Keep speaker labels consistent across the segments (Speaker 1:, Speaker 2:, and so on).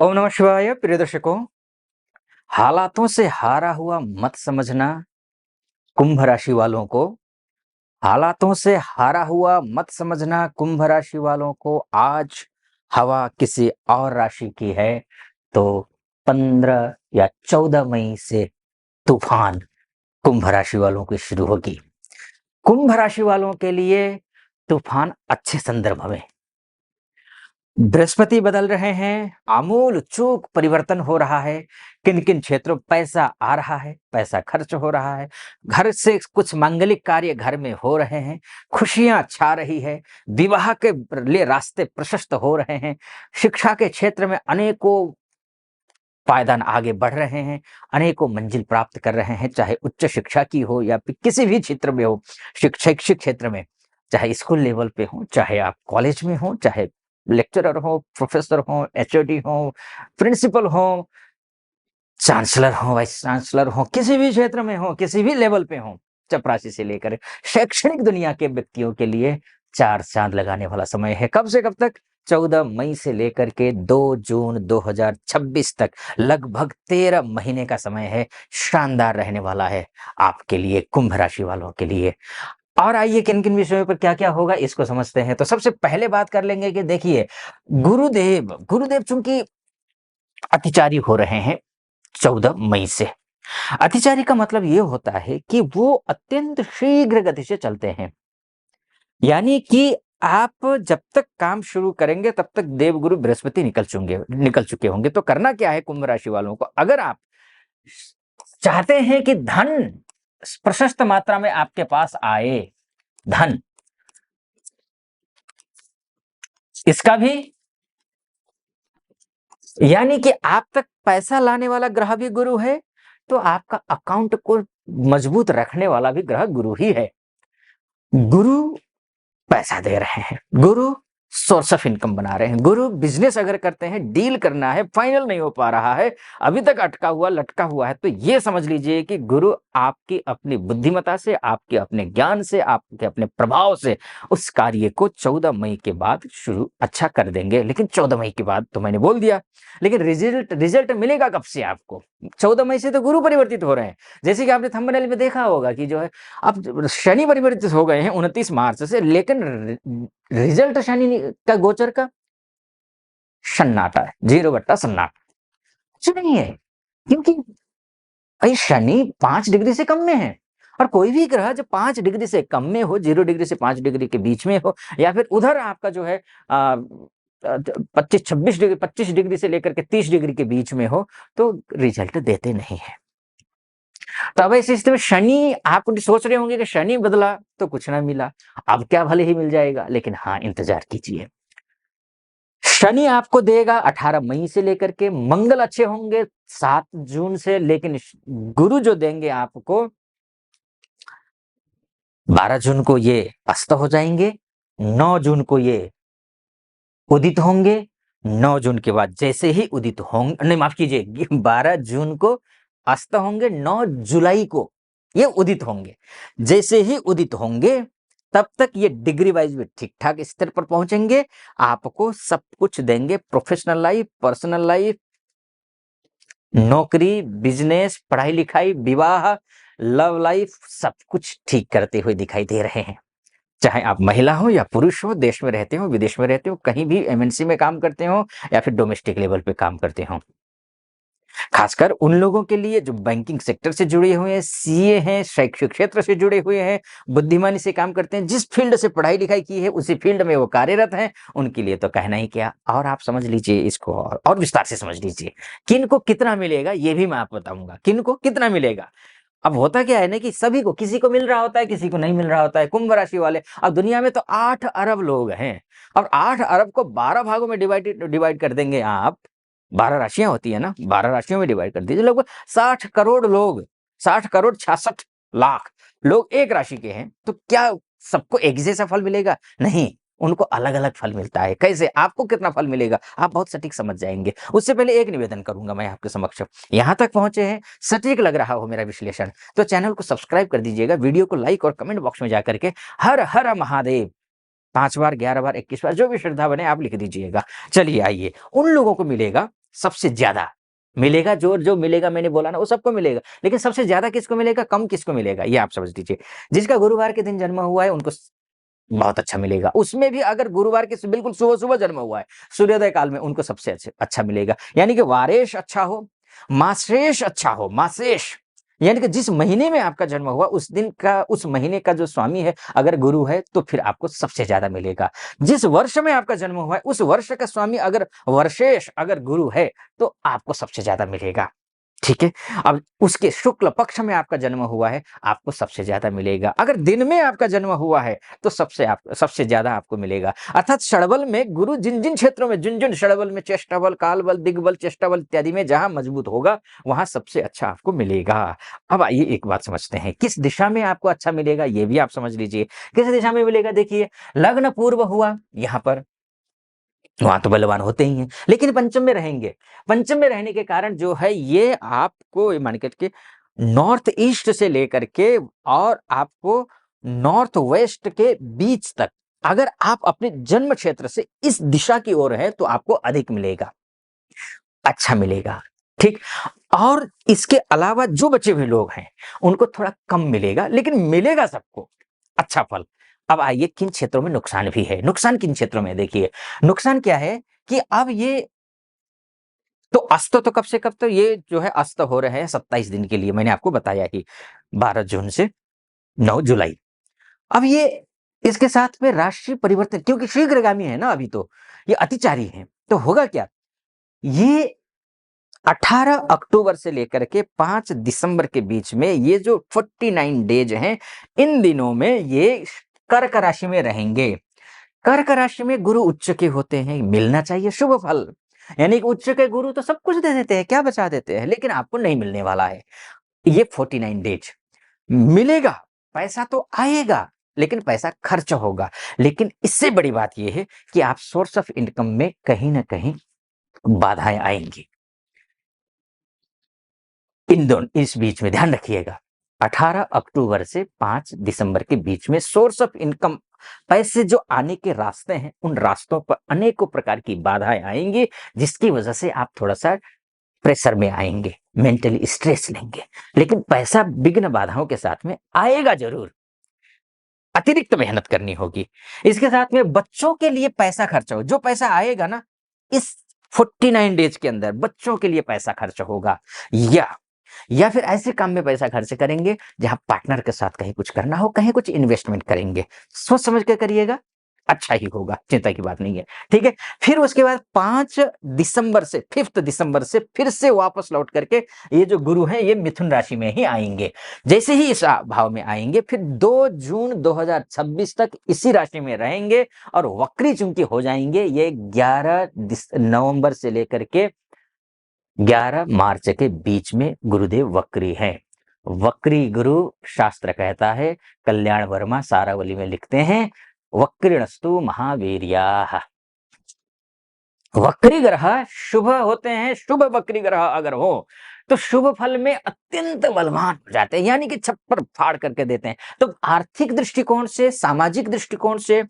Speaker 1: ओम नमः शिवाय। प्रिय दर्शकों, हालातों से हारा हुआ मत समझना कुंभ राशि वालों को। हालातों से हारा हुआ मत समझना कुंभ राशि वालों को। आज हवा किसी और राशि की है तो 15 या 14 मई से तूफान कुंभ राशि वालों की शुरू होगी। कुंभ राशि वालों के लिए तूफान अच्छे संदर्भ में। बृहस्पति बदल रहे हैं, आमूल चूक परिवर्तन हो रहा है। किन किन क्षेत्रों पैसा आ रहा है, पैसा खर्च हो रहा है, घर से कुछ मांगलिक कार्य घर में हो रहे हैं, खुशियां छा रही है, विवाह के लिए रास्ते प्रशस्त हो रहे हैं, शिक्षा के क्षेत्र में अनेकों पायदान आगे बढ़ रहे हैं, अनेकों मंजिल प्राप्त कर रहे हैं, चाहे उच्च शिक्षा की हो या फिर किसी भी क्षेत्र में हो। शैक्षिक क्षेत्र में, चाहे स्कूल लेवल पे हो, चाहे आप कॉलेज में हो, चाहे लेक्चरर हो, प्रोफेसर हो, एचओडी हो, प्रिंसिपल हो, चांसलर हो, वाइस चांसलर हो, किसी भी क्षेत्र में हो, किसी भी लेवल पे हो, चपरासी से लेकर शैक्षणिक दुनिया के व्यक्तियों के लिए चार चांद लगाने वाला समय है। कब से कब तक? 14 मई से लेकर के 2 जून 2026 तक लगभग 13 महीने का समय है। शानदार रहने वाला है आपके लिए, कुंभ राशि वालों के लिए। और आइए किन किन विषयों पर क्या क्या होगा इसको समझते हैं। तो सबसे पहले बात कर लेंगे कि देखिए, गुरुदेव गुरुदेव चूंकि अतिचारी हो रहे हैं 14 मई से। अतिचारी का मतलब ये होता है कि वो अत्यंत शीघ्र गति से चलते हैं। यानी कि आप जब तक काम शुरू करेंगे तब तक देवगुरु बृहस्पति निकल चुके होंगे। तो करना क्या है कुंभ राशि वालों को? अगर आप चाहते हैं कि धन प्रशस्त मात्रा में आपके पास आए, धन इसका भी, यानी कि आप तक पैसा लाने वाला ग्रह भी गुरु है, तो आपका अकाउंट को मजबूत रखने वाला भी ग्रह गुरु ही है। गुरु पैसा दे रहे हैं, गुरु सोर्स ऑफ इनकम बना रहे हैं, गुरु बिजनेस अगर करते हैं, डील करना है, फाइनल नहीं हो पा रहा है, अभी तक अटका हुआ लटका हुआ है, तो ये समझ लीजिए कि गुरु आपकी अपनी बुद्धिमत्ता से, आपके अपने ज्ञान से, आपके अपने प्रभाव से उस कार्य को 14 मई के बाद शुरू अच्छा कर देंगे। लेकिन 14 मई के बाद तो मैंने बोल दिया, लेकिन रिजल्ट रिजल्ट मिलेगा कब से आपको? 14 मई से तो गुरु परिवर्तित हो रहे हैं। जैसे कि आपने थंबनेल में देखा होगा कि जो है अब शनि परिवर्तित हो गए हैं 29 मार्च से, लेकिन रिजल्ट शनि का गोचर का सन्नाटा है, 0 सन्नाटा। कुछ नहीं है, क्योंकि भाई शनि 5 डिग्री से कम में है। और कोई भी ग्रह जब 5 डिग्री से कम में हो, 0 डिग्री से 5 डिग्री के बीच में हो, या फिर उधर आपका जो है 25 डिग्री से लेकर के 30 डिग्री के बीच में हो, तो रिजल्ट देते नहीं है। तो अब ऐसी स्थिति में शनि, आप सोच रहे होंगे कि शनि बदला तो कुछ ना मिला, अब क्या भले ही मिल जाएगा, लेकिन हाँ, इंतजार कीजिए। शनि आपको देगा 18 मई से लेकर के, मंगल अच्छे होंगे 7 जून से, लेकिन गुरु जो देंगे आपको 12 जून को ये अस्त हो जाएंगे, 9 जून को ये उदित होंगे। 9 जून के बाद जैसे ही उदित होंगे, नहीं माफ कीजिए, 12 जून को अस्त होंगे, 9 जुलाई को ये उदित होंगे। जैसे ही उदित होंगे तब तक ये डिग्री वाइज भी ठीक ठाक स्तर पर पहुंचेंगे, आपको सब कुछ देंगे। प्रोफेशनल लाइफ, पर्सनल लाइफ, नौकरी, बिजनेस, पढ़ाई लिखाई, विवाह, लव लाइफ, सब कुछ ठीक करते हुए दिखाई दे रहे हैं। चाहे आप महिला हो या पुरुष हो, देश में रहते हो, विदेश में रहते हो, कहीं भी एमएनसी में काम करते हो या फिर डोमेस्टिक लेवल पे काम करते हो। खासकर उन लोगों के लिए जो बैंकिंग सेक्टर से जुड़े हुए हैं, सीए हैं, शैक्षिक क्षेत्र से जुड़े हुए हैं, बुद्धिमानी से काम करते हैं, जिस फील्ड से पढ़ाई लिखाई की है उसी फील्ड में वो कार्यरत हैं, उनके लिए तो कहना ही क्या। और आप समझ लीजिए इसको, और विस्तार से समझ लीजिए, किनको कितना मिलेगा ये भी मैं आपको बताऊंगा, किनको कितना मिलेगा। अब होता क्या है ना कि सभी को, किसी को मिल रहा होता है, किसी को नहीं मिल रहा होता है। कुंभ राशि वाले, अब दुनिया में तो 8 अरब लोग हैं, और 8 अरब को 12 भागों में डिवाइड कर देंगे आप। 12 राशियां होती है ना, 12 राशियों में डिवाइड कर दीजिए, लगभग 60 करोड़ लोग, 60 करोड़ 66 लाख लोग एक राशि के हैं। तो क्या सबको एक जैसा फल मिलेगा? नहीं, उनको अलग अलग फल मिलता है। कैसे, आपको कितना फल मिलेगा आप बहुत सटीक समझ जाएंगे। उससे पहले एक निवेदन करूंगा मैं आपके समक्ष, यहां तक पहुंचे हैं, सटीक लग रहा हो मेरा विश्लेषण, तो चैनल को सब्सक्राइब कर दीजिएगा, वीडियो को लाइक और कमेंट बॉक्स में जाकर के हर हर महादेव 5 बार, 11 बार, 21 बार, जो भी श्रद्धा बने आप लिख दीजिएगा। चलिए आइए, उन लोगों को मिलेगा सबसे ज्यादा मिलेगा। जो जो मिलेगा मैंने बोला ना वो सबको मिलेगा, लेकिन सबसे ज्यादा किसको मिलेगा, कम किसको मिलेगा, ये आप समझ लीजिए। जिसका गुरुवार के दिन जन्म हुआ है उनको बहुत अच्छा मिलेगा। उसमें भी अगर गुरुवार के बिल्कुल सुबह सुबह जन्म हुआ है, सूर्योदय काल में, उनको सबसे अच्छा मिलेगा। यानी कि वारेश अच्छा हो, मासेश अच्छा हो। मासेश यानी कि जिस महीने में आपका जन्म हुआ उस दिन का, उस महीने का जो स्वामी है अगर गुरु है तो फिर आपको सबसे ज्यादा मिलेगा। जिस वर्ष में आपका जन्म हुआ है उस वर्ष का स्वामी अगर वर्षेश अगर गुरु है तो आपको सबसे ज्यादा मिलेगा। ठीक है। अब उसके शुक्ल पक्ष में आपका जन्म हुआ है, आपको सबसे ज्यादा मिलेगा। अगर दिन में आपका जन्म हुआ है तो सबसे ज्यादा आपको मिलेगा। अर्थात षड़बल में गुरु जिन जिन क्षेत्रों में, जिन जिन षड़बल में, चेष्टा बल, काल बल, दिग्बल, चेष्टा बल इत्यादि में जहां मजबूत होगा वहां सबसे अच्छा आपको मिलेगा। अब आइए एक बात समझते हैं, किस दिशा में आपको अच्छा मिलेगा ये भी आप समझ लीजिए। किस दिशा में मिलेगा, देखिए लग्न पूर्व हुआ यहां पर, वहां तो बलवान होते ही हैं, लेकिन पंचम में रहेंगे। पंचम में रहने के कारण जो है ये आपको मान के नॉर्थ ईस्ट से लेकर के और आपको नॉर्थ वेस्ट के बीच तक, अगर आप अपने जन्म क्षेत्र से इस दिशा की ओर है तो आपको अधिक मिलेगा, अच्छा मिलेगा। ठीक। और इसके अलावा जो बचे हुए लोग हैं उनको थोड़ा कम मिलेगा, लेकिन मिलेगा सबको अच्छा फल। अब आइए किन क्षेत्रों में नुकसान भी है। नुकसान किन क्षेत्रों में, देखिए नुकसान क्या है कि अब ये तो अस्त तो कब से कब, तो ये जो है अस्त हो रहे हैं 27 दिन के लिए, मैंने आपको बताया कि 12 जून से 9 जुलाई। अब ये इसके साथ में राशि परिवर्तन, क्योंकि शीघ्रगामी है ना, अभी तो ये अतिचारी है, तो होगा क्या, ये 18 अक्टूबर से लेकर के 5 दिसंबर के बीच में ये जो 49 डेज हैं, इन दिनों में ये कर्क राशि में रहेंगे। कर्क राशि में गुरु उच्च के होते हैं, मिलना चाहिए शुभ फल। यानी कि उच्च के गुरु तो सब कुछ दे देते हैं, क्या बचा देते हैं, लेकिन आपको नहीं मिलने वाला है। ये 49 डेज मिलेगा, पैसा तो आएगा लेकिन पैसा खर्च होगा। लेकिन इससे बड़ी बात यह है कि आप सोर्स ऑफ इनकम में कहीं ना कहीं बाधाएं आएंगी। इन दोनों इस बीच में ध्यान रखिएगा, 18 अक्टूबर से 5 दिसंबर के बीच में सोर्स ऑफ इनकम, पैसे जो आने के रास्ते हैं उन रास्तों पर अनेकों प्रकार की बाधाएं आएंगी, जिसकी वजह से आप थोड़ा सा प्रेशर में आएंगे, मेंटली स्ट्रेस लेंगे। लेकिन पैसा विघ्न बाधाओं के साथ में आएगा जरूर, अतिरिक्त मेहनत करनी होगी। इसके साथ में बच्चों के लिए पैसा खर्च हो, जो पैसा आएगा ना इस 49 डेज के अंदर बच्चों के लिए पैसा खर्च होगा, या फिर ऐसे काम में पैसा खर्च करेंगे जहां पार्टनर के साथ कहीं कुछ करना हो, कहीं कुछ इन्वेस्टमेंट करेंगे, सोच समझ के करिएगा, अच्छा ही होगा, चिंता की बात नहीं है। ठीक है। फिर उसके बाद 5 दिसंबर से 5 दिसंबर से फिर से वापस लौट करके ये जो गुरु हैं ये मिथुन राशि में ही आएंगे। जैसे ही इस भाव में आएंगे फिर 2 जून 2026 तक इसी राशि में रहेंगे और वक्री चूंकि हो जाएंगे, ये 11 नवंबर से लेकर के 11 मार्च के बीच में गुरुदेव वक्री हैं। वक्री गुरु शास्त्र कहता है, कल्याण वर्मा सारावली में लिखते हैं, वक्रिणस्तु महावीर्याः। वक्री ग्रह शुभ होते हैं, शुभ वक्री ग्रह अगर हो तो शुभ फल में अत्यंत बलवान हो जाते हैं, यानी कि छप्पर फाड़ करके देते हैं। तो आर्थिक दृष्टिकोण से, सामाजिक दृष्टिकोण से,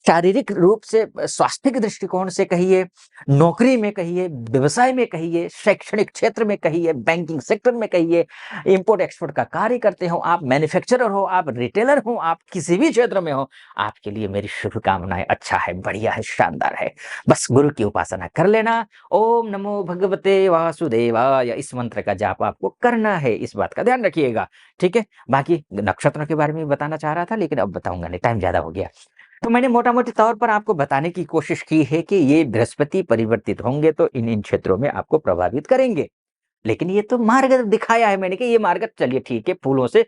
Speaker 1: शारीरिक रूप से, स्वास्थ्य के दृष्टिकोण से कहिए, नौकरी में कहिए, व्यवसाय में कहिए, शैक्षणिक क्षेत्र में कहिए, बैंकिंग सेक्टर में कहिए, इंपोर्ट एक्सपोर्ट का कार्य करते हो आप, मैन्युफैक्चरर हो आप, रिटेलर हो आप, किसी भी क्षेत्र में हो, आपके लिए मेरी शुभकामनाएं। अच्छा है, बढ़िया है, शानदार है। बस गुरु की उपासना कर लेना। ओम नमो भगवते वासुदेवाय, इस मंत्र का जाप आपको करना है, इस बात का ध्यान रखिएगा। ठीक है। बाकी नक्षत्रों के बारे में बताना चाह रहा था लेकिन अब बताऊंगा नहीं, टाइम ज्यादा हो गया। तो मैंने मोटा-मोटी तौर पर आपको बताने की कोशिश की है कि ये बृहस्पति परिवर्तित होंगे तो इन क्षेत्रों में आपको प्रभावित करेंगे। लेकिन ये तो मार्ग दिखाया है मैंने कि ये मार्ग चलिए ठीक है, फूलों से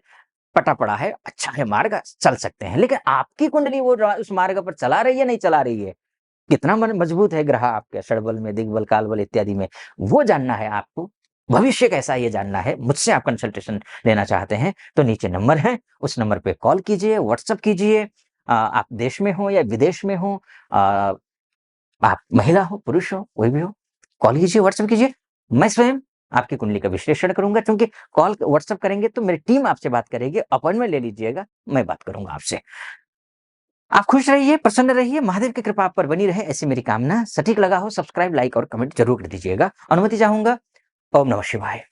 Speaker 1: पटा पड़ा है, अच्छा है मार्ग, चल सकते हैं। लेकिन आपकी कुंडली वो उस मार्ग पर चला रही है, नहीं चला रही है? कितना मन मजबूत है ग्रह आपके षडबल में, दिग्बल, कालबल इत्यादि में, वो जानना है आपको। भविष्य कैसा है ये जानना है, मुझसे आप कंसल्टेशन लेना चाहते हैं तो नीचे नंबर है, उस नंबर पे कॉल कीजिए, व्हाट्सएप कीजिए। आप देश में हो या विदेश में हो, आप महिला हो, पुरुष हो, कोई भी हो, कॉल कीजिए, व्हाट्सएप कीजिए। मैं स्वयं आपकी कुंडली का विश्लेषण करूंगा, क्योंकि कॉल व्हाट्सएप करेंगे तो मेरी टीम आपसे बात करेगी, अपॉइंटमेंट ले लीजिएगा, मैं बात करूंगा आपसे। आप खुश रहिए, प्रसन्न रहिए, महादेव की कृपा आप पर बनी रहे, ऐसी मेरी कामना। सटीक लगा हो सब्सक्राइब, लाइक और कमेंट ज़रूर कर दीजिएगा। अनुमति चाहूँगा। ओम नमः शिवाय।